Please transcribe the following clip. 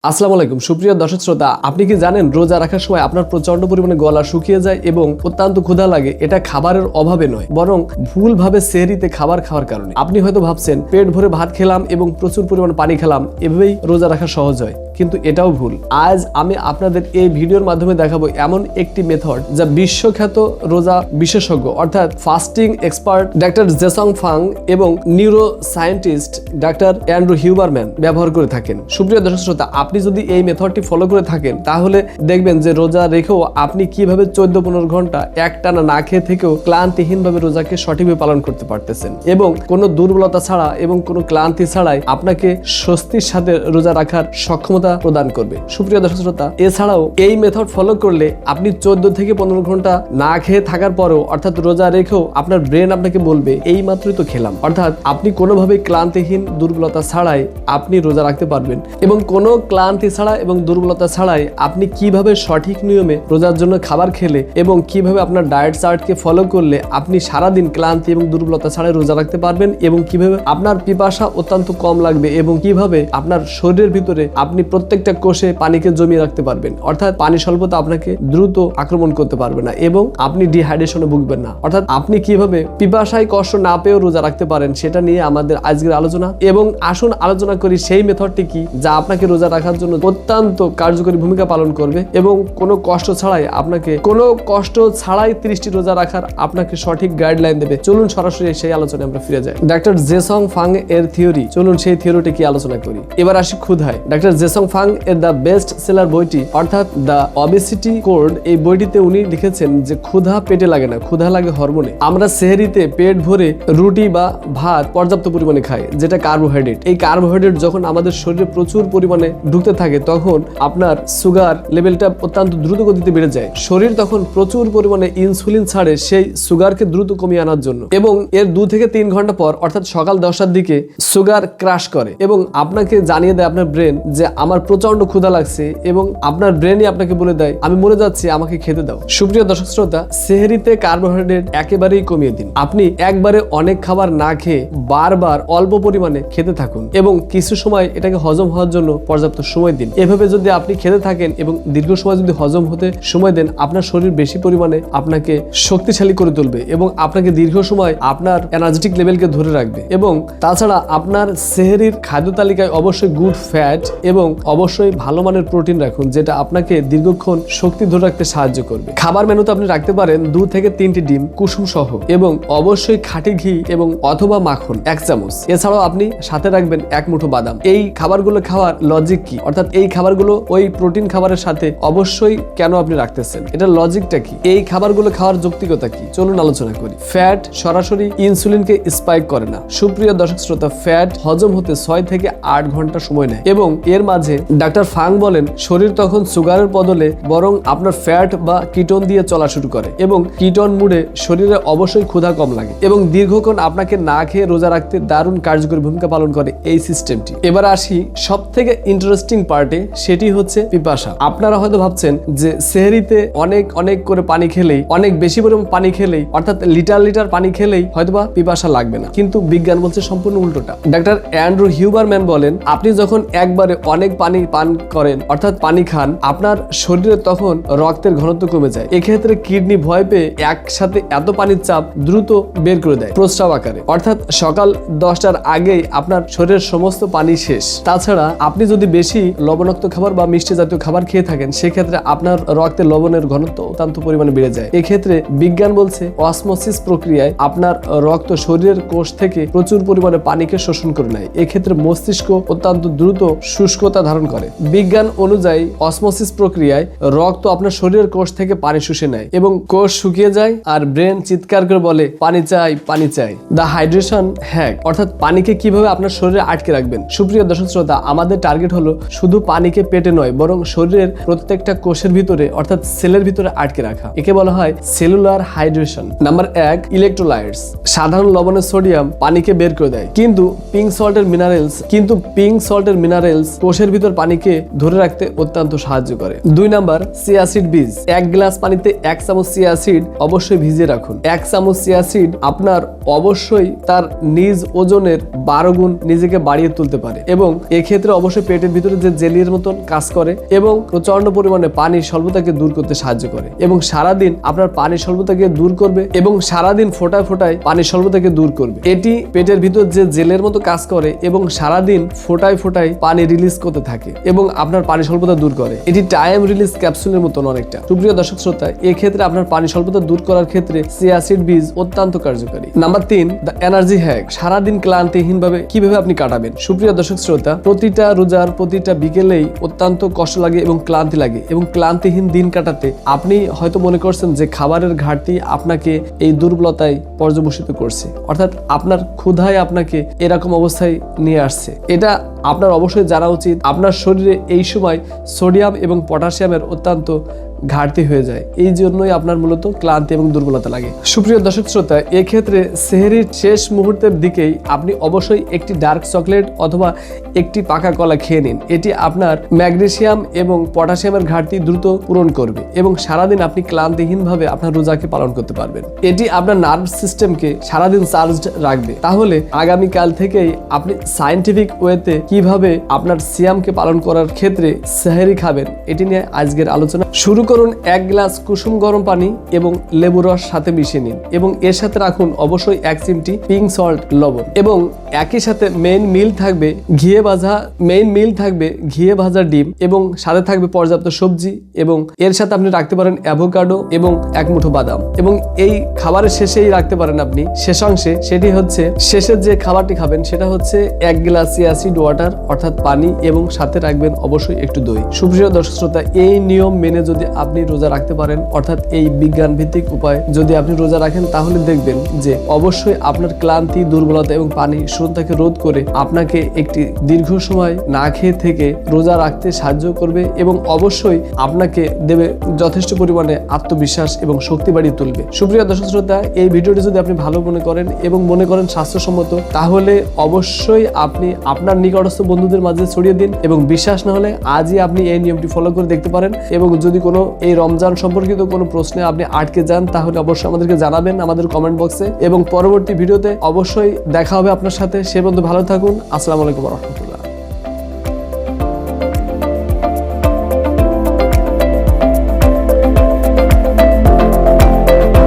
আসসালামু আলাইকুম সুপ্রিয় দর্শক শ্রোতা, আপনি কি জানেন রোজা রাখার সময় আপনার প্রচন্ড পরিমাণে গলা শুকিয়ে যায় এবং অত্যন্ত ক্ষুধা লাগে? এটা খাবারের অভাবে নয়, বরং ভুলভাবে সেহরিতে খাবার খাওয়ার কারণে। আপনি হয়তো ভাবছেন পেট ভরে ভাত খেলাম এবং প্রচুর পরিমাণ পানি খেলাম, এভাবেই রোজা রাখা সহজ হয়, কিন্তু এটাও ভুল। আজ আমি আপনাদের এই ভিডিওর মাধ্যমে দেখাবো এমন একটি মেথড যা বিশ্বখ্যাত রোজা বিশেষজ্ঞ অর্থাৎ ফাস্টিং এক্সপার্ট ডাক্তার জেসং ফাং এবং নিউরো সায়েন্টিস্ট ডাক্তার অ্যান্ড্রু হিউবারম্যান ব্যবহার করে থাকেন। সুপ্রিয় দর্শক শ্রোতা, আপনি যদি এই মেথডটি ফলো করে থাকেন তাহলে দেখবেন যে রোজা রেখেও আপনি কিভাবে 14-15 ঘন্টা একটানা না খেয়ে থেকেও ক্লান্তিহীনভাবে রোজাকে সঠিকভাবে পালন করতে পারতেছেন এবং কোনো দুর্বলতা ছাড়া এবং কোনো ক্লান্তি ছাড়াই আপনাকে স্বস্তির সাথে রোজা রাখার সক্ষমতা প্রদান করবে। সুপ্রিয় দর্শক শ্রোতা, এছাড়াও এই মেথড ফলো করলে আপনি 14 থেকে 15 ঘন্টা না খেয়ে থাকার পরেও অর্থাৎ রোজা রেখেও আপনার ব্রেন আপনাকে বলবে এই মাত্রই তো খেলাম, অর্থাৎ আপনি কোনোভাবেই ক্লান্তিহীন দুর্বলতা ছাড়াই আপনি রোজা রাখতে পারবেন এবং কোনো ক্লান্তি ছাড়া এবং দুর্বলতা ছাড়াই আপনি কিভাবে সঠিক নিয়মে রোজার জন্য খাবার খেলে এবং কিভাবে আপনার ডায়েট চার্টকে ফলো করলে আপনি সারাদিন ক্লান্তি এবং দুর্বলতা ছাড়াই রোজা রাখতে পারবেন এবং কিভাবে আপনার পিপাসা অত্যন্ত কম লাগবে এবং কিভাবে আপনার শরীরের ভিতরে আপনি প্রত্যেকটা কোষে পানিকে জমিয়ে রাখতে পারবেন, অর্থাৎ পানি স্বল্পতা আপনাকে দ্রুত আক্রমণ করতে পারবে না এবং আপনি ডিহাইড্রেশনে ভুগবেন না, অর্থাৎ আপনি কিভাবে পিপাসায় কষ্ট না পেয়েও রোজা রাখতে পারেন সেটা নিয়ে আমাদের আজকের আলোচনা। এবং আসুন আলোচনা করি সেই মেথডটি কি যা আপনাকে রোজা রাখার জন্য অত্যন্ত কার্যকরী ভূমিকা পালন করবে এবং কোনো কষ্ট ছাড়াই 30টি রোজা রাখার আপনাকে সঠিক গাইডলাইন দেবে। চলুন সরাসরি সেই আলোচনায় আমরা ফিরে যাই। ডাক্তার জেসং ফাং এর থিওরি, চলুন সেই থিওরিটি কি আলোচনা করি। এবার আসি ক্ষুধায়। ডাক্তার জেসং ফাং এর দ্য বেস্ট সেলার বইটি অর্থাৎ দ্য অবেসিটি কোড, এই বইটিতে উনি লিখেছেন যে ক্ষুধা পেটে লাগে না, ক্ষুধা লাগে হরমোনে। আমরা সেহরিতে পেট ভরে রুটি বা ভাত পর্যাপ্ত পরিমাণে খাই, যেটা কার্বোহাইড্রেট। এই কার্বোহাইড্রেট যখন আমাদের শরীরে প্রচুর পরিমাণে ঢুকতে থাকে তখন আপনার সুগার লেভেলটা অত্যন্ত দ্রুত গতিতে বেড়ে যায়। শরীর তখন প্রচুর পরিমাণে ইনসুলিন ছাড়ে সেই সুগারকে দ্রুত কমিয়ে আনার জন্য এবং এর 2 থেকে 3 ঘন্টা পর অর্থাৎ সকাল 10টার দিকে সুগার ক্রাশ করে এবং আপনাকে জানিয়ে দেয় আপনার ব্রেন যে আমার প্রচন্ড ক্ষুধা লাগছে এবং আপনার ব্রেনই আপনাকে বলে দেয় আমি মরে যাচ্ছি, আমাকে খেতে দাও। সুপ্রিয় দর্শক শ্রোতা, সেহরিতে কার্বোহাইড্রেট একেবারেই কমিয়ে দিন। আপনি একবারে অনেক খাবার না খেয়ে বারবার অল্প পরিমাণে খেতে থাকুন এবং কিছু সময় এটাকে হজম হওয়ার জন্য পর্যাপ্ত সময় দিন। এভাবে যদি আপনি খেতে থাকেন এবং দীর্ঘ সময় যদি হজম হতে সময় দেন, আপনার শরীর বেশি পরিমাণে আপনাকে শক্তিশালী করে তুলবে এবং আপনাকে দীর্ঘ সময় আপনার এনার্জেটিক লেভেলকে ধরে রাখবে। এবং তাছাড়া আপনার সেহরির খাদ্য তালিকায় অবশ্যই গুড ফ্যাট এবং অবশ্যই ভালো মানের প্রোটিন রাখুন, যেটা আপনাকে দীর্ঘক্ষণ শক্তি ধরে রাখতে সাহায্য করবে। খাবার মেনুতে আপনি রাখতে পারেন 2 থেকে 3টি ডিম কুসুম সহ এবং অবশ্যই খাঁটি ঘি এবং অথবা মাখন 1 চামচ। এছাড়াও আপনি সাথে রাখবেন 1 মুঠো বাদাম। এই খাবারগুলো খাওয়ার লজিক কি, অর্থাৎ এই খাবারগুলো ওই প্রোটিন খাবারের সাথে অবশ্যই কেন আপনি রাখতেছেন, এটা লজিকটা কি, এই খাবারগুলো খাওয়ার যৌক্তিকতা কি, চলুন আলোচনা করি। ফ্যাট সরাসরি ইনসুলিনকে স্পাইক করে না। সুপ্রিয় দর্শক শ্রোতা, ফ্যাট হজম হতে 6 থেকে 8 ঘন্টা সময় নেয় এবং এর মাঝে ডাক্তার ফাং বলেন শরীর তখন সুগারের বদলে বরং আপনার ফ্যাট বা কিটোন দিয়ে চলা শুরু করে এবং কিটোন মুডে শরীরে অবশ্যই ক্ষুধা কম লাগে এবং দীর্ঘক্ষণ আপনাকে না খেয়ে রোজা রাখতে দারুণ কার্যকরী ভূমিকা পালন করে এই সিস্টেমটি। এবার আসি সব থেকে ইন্টারেস্টিং পার্টে, সেটি হচ্ছে পিপাসা। আপনারা হয়তো ভাবছেন যে সেহরিতে অনেক করে পানি খেলেই, অনেক বেশি পরিমাণ পানি খেলেই অর্থাৎ লিটার পানি খেলেই হয়তোবা পিপাসা লাগবে না, কিন্তু বিজ্ঞান বলছে সম্পূর্ণ উল্টোটা। ডাক্তার অ্যান্ড্রু হিউবারম্যান বলেন আপনি যখন একবারে অনেক পানি পান করেন অর্থাৎ পানি খান, আপনার শরীরে তখন রক্তের ঘনত্ব কমে যায়। এক্ষেত্রে কিডনি ভয় পেয়ে একসাথে এত পানির চাপ দ্রুত বের করে দেয় প্রস্রাব আকারে, অর্থাৎ সকাল 10টার আগেই আপনার শরীরের সমস্ত পানি শেষ। তাছাড়া আপনি যদি বেশি লবণাক্ত খাবার বা মিষ্টি জাতীয় খাবার খেয়ে থাকেন সেক্ষেত্রে আপনার রক্তে লবণের ঘনত্ব অত্যন্ত পরিমাণে বেড়ে যায়। এক্ষেত্রে বিজ্ঞান বলছে অসমোসিস প্রক্রিয়ায় আপনার রক্ত শরীরের কোষ থেকে প্রচুর পরিমাণে পানিকে শোষণ করে নেয়। এক্ষেত্রে মস্তিষ্ক অত্যন্ত দ্রুত শুষ্কতা ধারণ করে। বিজ্ঞান অনুযায়ী অসমোসিস প্রক্রিয়ায় রক্ত আপনার শরীরের কোষ থেকে পানি শুষে নেয় এবং কোষ শুকিয়ে যায় আর ব্রেন চিৎকার করে বলে পানি চাই, পানি চাই। দ্য হাইড্রেশন হ্যাক, অর্থাৎ পানিকে কিভাবে আপনার শরীরে আটকে রাখবেন। সুপ্রিয় দর্শক শ্রোতা, আমাদের টার্গেট হলো শুধু পানিকে পেটে নয় বরং শরীরের প্রত্যেকটা কোষের ভিতরে অর্থাৎ সেলের ভিতরে আটকে রাখা। একে বলা হয় সেলুলার হাইড্রেশন। Number 1, electrolytes. সাধারণ লবণের সোডিয়াম পানিকে বের করে দেয়, কিন্তু পিঙ্ক সল্টের মিনারেলস কোষের ভিতর পানিকে ধরে রাখতে অত্যন্ত সাহায্য করে। 2 নাম্বার, চিয়া সিড বীজ। 1 গ্লাস পানিতে 1 চামচ চিয়া সিড অবশ্যই ভিজিয়ে রাখুন। 1 চামচ চিয়া সিড আপনার অবশ্যই তার নিজ ওজনের 12 গুণ নিজেকে বাড়িয়ে তুলতে পারে এবং এক্ষেত্রে অবশ্যই পেটের ভিতরে যে জেলির মতন কাজ করে এবং প্রচন্ড পরিমাণে পানির স্বল্পতাকে দূর করতে সাহায্য করে এবং সারাদিন আপনার পানির স্বল্পতাকে দূর করবে এবং সারাদিন ফোটায় ফোটায় পানির স্বল্পতাকে দূর করবে। এটি পেটের ভিতর যে জেলের মতো কাজ করে এবং সারাদিন ফোটায় ফোটায় পানি রিলিজ করতে থাকে এবং আপনার পানি স্বল্পতা দূর করে। এটি টাইম রিলিজ ক্যাপসুলের মতন অনেকটা। সুপ্রিয় দর্শক শ্রোতা, এক্ষেত্রে আপনার পানি স্বল্পতা দূর করার ক্ষেত্রে চিয়া সিড বীজ অত্যন্ত কার্যকারী। Number 3, the energy hack. সারাদিন ক্লান্তিহীন ভাবে কিভাবে আপনি কাটাবেন। সুপ্রিয় দর্শক শ্রোতা, প্রতিটা রোজার প্রতিটা বিকেলেই অত্যন্ত কষ্ট লাগে এবং ক্লান্তি লাগে এবং ক্লান্তিহীন দিন কাটাতে আপনি হয়তো মনে করছেন যে খাবারের ঘাটতি আপনাকে এই দুর্বলতায় পর্যবসিত করছে, অর্থাৎ আপনার ক্ষুধায় আপনাকে এরকম অবস্থায় নিয়ে আসছে। এটা আপনার অবশ্যই জানা উচিত। আপনার শরীরে এই সময় সোডিয়াম এবং পটাশিয়ামের অত্যন্ত ঘাটতি হয়ে যায়, এই জন্যই আপনার মূলত ক্লান্তি এবং দুর্বলতা লাগে। সুপ্রিয় দর্শক শ্রোতা, এক্ষেত্রে সেহরির শেষ মুহূর্তের দিকেই আপনি অবশ্যই একটি ডার্ক চকলেট অথবা একটি পাকা কলা খেয়ে নিন। এটি আপনার ম্যাগনেসিয়াম এবং পটাশিয়ামের ঘাটতি দ্রুত পূরণ করবে এবং সারাদিন আপনি ক্লান্তিহীনভাবে আপনার রোজাকে পালন করতে পারবেন। এটি আপনার নার্ভ সিস্টেমকে সারাদিন চার্জড রাখবে। তাহলে আগামীকাল থেকেই আপনি সায়েন্টিফিক ওয়েতে কিভাবে আপনার সিয়ামকে পালন করার ক্ষেত্রে সেহরি খাবেন এটি নিয়ে আজকের আলোচনা। শুরু করুন 1 গ্লাস কুসুম গরম পানি এবং লেবু রস সাথে মিশিয়ে নিন এবং এর সাথে রাখুন অবশ্যই 1 চিমটি পিঙ্ক সল্ট লবণ এবং একই সাথে মেইন মিল থাকবে ঘিয়ে ভাজা ডিম এবং সাথে থাকবে পর্যাপ্ত সবজি এবং এর সাথে আপনি রাখতে পারেন অ্যাভোকাডো এবং 1 মুঠো বাদাম এবং এই খাবারের শেষেই রাখতে পারেন আপনি শেষাংশে, সেটি হচ্ছে শেষের যে খাবারটি খাবেন সেটা হচ্ছে 1 গ্লাস চিয়া সিড ওয়াটার অর্থাৎ পানি এবং সাথে রাখবেন অবশ্যই একটু দই। সুপ্রিয় দর্শক শ্রোতা, এই নিয়ম মেনে যদি আপনি রোজা রাখতে পারেন, অর্থাৎ এই বিজ্ঞান ভিত্তিক উপায় যদি আপনি রোজা রাখেন, তাহলে দেখবেন যে অবশ্যই আপনার ক্লান্তি, দুর্বলতা এবং পানি শূন্যতাকে রোধ করে আপনাকে একটি দীর্ঘ সময় না খেয়ে থেকে রোজা রাখতে সাহায্য করবে এবং অবশ্যই আপনাকে দেবে যথেষ্ট পরিমাণে আত্মবিশ্বাস এবং শক্তি বাড়িয়ে তুলবে। সুপ্রিয় দর্শক শ্রোতা, এই ভিডিওটি যদি আপনি ভালো মনে করেন এবং মনে করেন স্বাস্থ্যসম্মত, তাহলে অবশ্যই আপনি আপনার নিকটস্থ বন্ধুদের মাঝে ছড়িয়ে দিন এবং বিশ্বাস না হলে আজই আপনি এই নিয়মটি ফলো করে দেখতে পারেন এবং যদি কোনো এই রমজান সম্পর্কিত কোনো প্রশ্নে আপনি আটকে যান তাহলে অবশ্যই আমাদেরকে জানাবেন আমাদের কমেন্ট বক্সে এবং পরবর্তী ভিডিওতে অবশ্যই দেখা হবে আপনার সাথে। সে পর্যন্ত ভালো থাকুন। আসসালামু আলাইকুম ওয়া রাহমাতুল্লাহ।